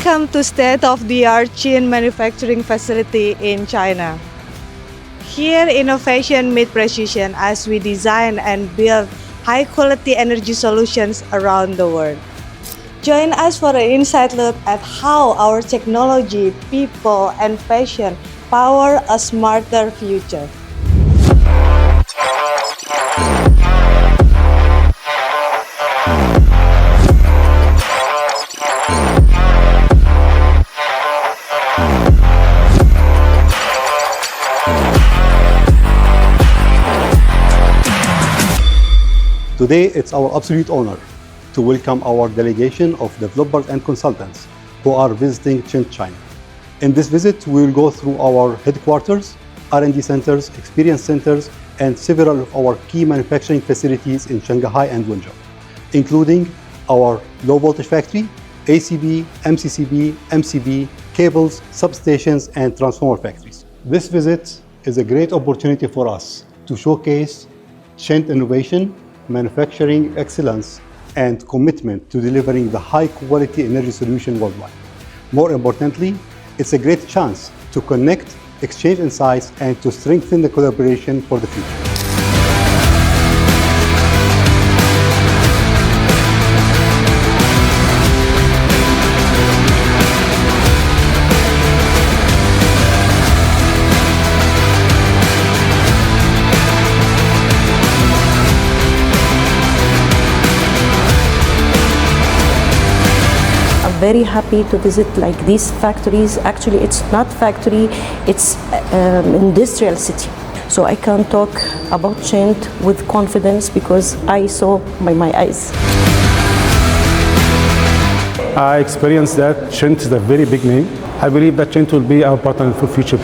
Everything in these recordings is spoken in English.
Welcome to state-of-the-art CHINT manufacturing facility in China. Here, innovation meets precision as we design and build high-quality energy solutions around the world. Join us for an inside look at how our technology, people, and passion power a smarter future. Today, it's our absolute honor to welcome our delegation of developers and consultants who are visiting CHINT China. In this visit, we will go through our headquarters, R&D centers, experience centers, and several of our key manufacturing facilities in Shanghai and Wenzhou, including our low-voltage factory, ACB, MCCB, MCB, cables, substations, and transformer factories. This visit is a great opportunity for us to showcase CHINT innovation, manufacturing excellence, and commitment to delivering the high-quality energy solution worldwide. More importantly, it's a great chance to connect, exchange insights, and to strengthen the collaboration for the future. Very happy to visit like these factories. Actually, it's not factory, it's industrial city. So I can talk about CHINT with confidence because I saw by my eyes. I experienced that CHINT is a very big name. I believe that CHINT will be our partner for future.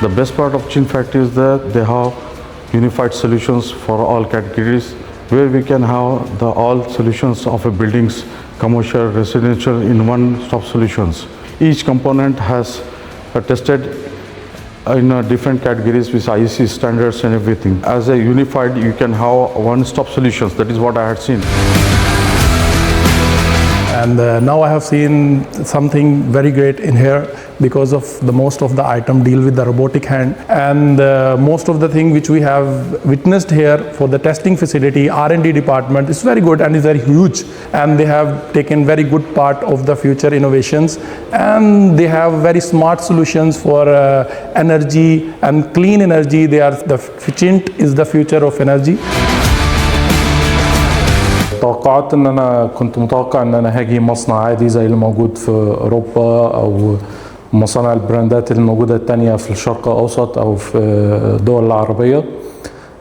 The best part of CHINT factory is that they have unified solutions for all categories, where we can have the all solutions of a buildings, commercial, residential in one-stop solutions. Each component has tested in different categories with IEC standards and everything. As a unified, you can have one-stop solutions. That is what I had seen. And now I have seen something very great in here because of the most of the item deal with the robotic hand, and most of the thing which we have witnessed here for the testing facility, R&D department is very good and is very huge, and they have taken very good part of the future innovations, and they have very smart solutions for energy and clean energy. The CHINT is the future of energy. توقعت ان انا كنت متوقع ان انا هاجي مصنع عادي زي اللي موجود في اوروبا او مصانع البراندات الموجوده التانية في الشرق الاوسط او في الدول العربيه.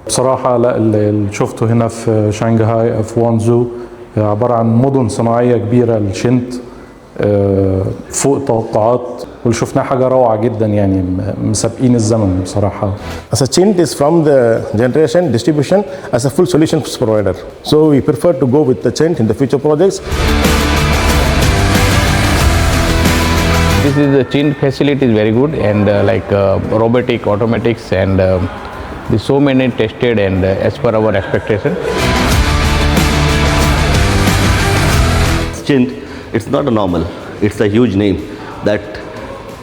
بصراحه لا، اللي شفته هنا في شانغهاي في وانزو عباره عن مدن صناعيه كبيره للشنت فوق توقعات، واللي شفناه حاجه روعه جدا، يعني مسابقين الزمن بصراحه. As a CHINT is from the generation distribution as a full solutions provider, so we prefer to go with the CHINT in the future projects. This is the CHINT facility is very good, and robotic, automatics, and there's so many tested and as per our expectation. CHINT, it's not a normal, it's a huge name that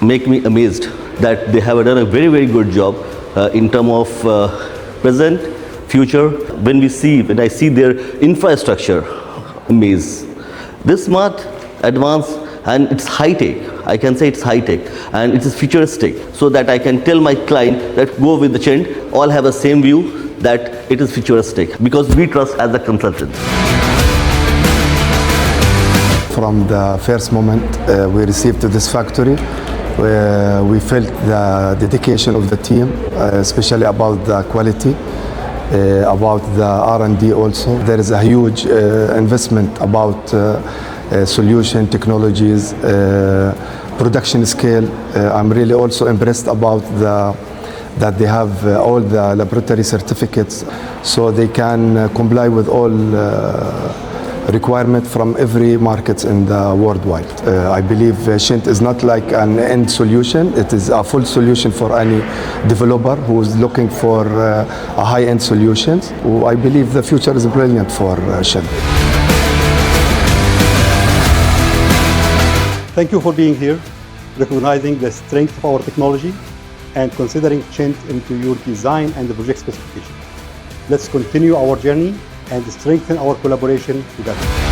make me amazed that they have done a very, very good job in terms of present, future. When I see their infrastructure, amazed. This smart, advanced, and it's high-tech. I can say it's high-tech and it is futuristic, so that I can tell my client that go with the CHINT, all have the same view that it is futuristic, because we trust as a consultant. From the first moment we received to this factory, we felt the dedication of the team, especially about the quality, about the R&D also. There is a huge investment about solution technologies, production scale. I'm really also impressed about that they have all the laboratory certificates, so they can comply with all requirement from every market in the worldwide. I believe CHINT is not like an end solution, it is a full solution for any developer who is looking for a high-end solution. I believe the future is brilliant for CHINT. Thank you for being here, recognizing the strength of our technology, and considering CHINT into your design and the project specification. Let's continue our journey and strengthen our collaboration together.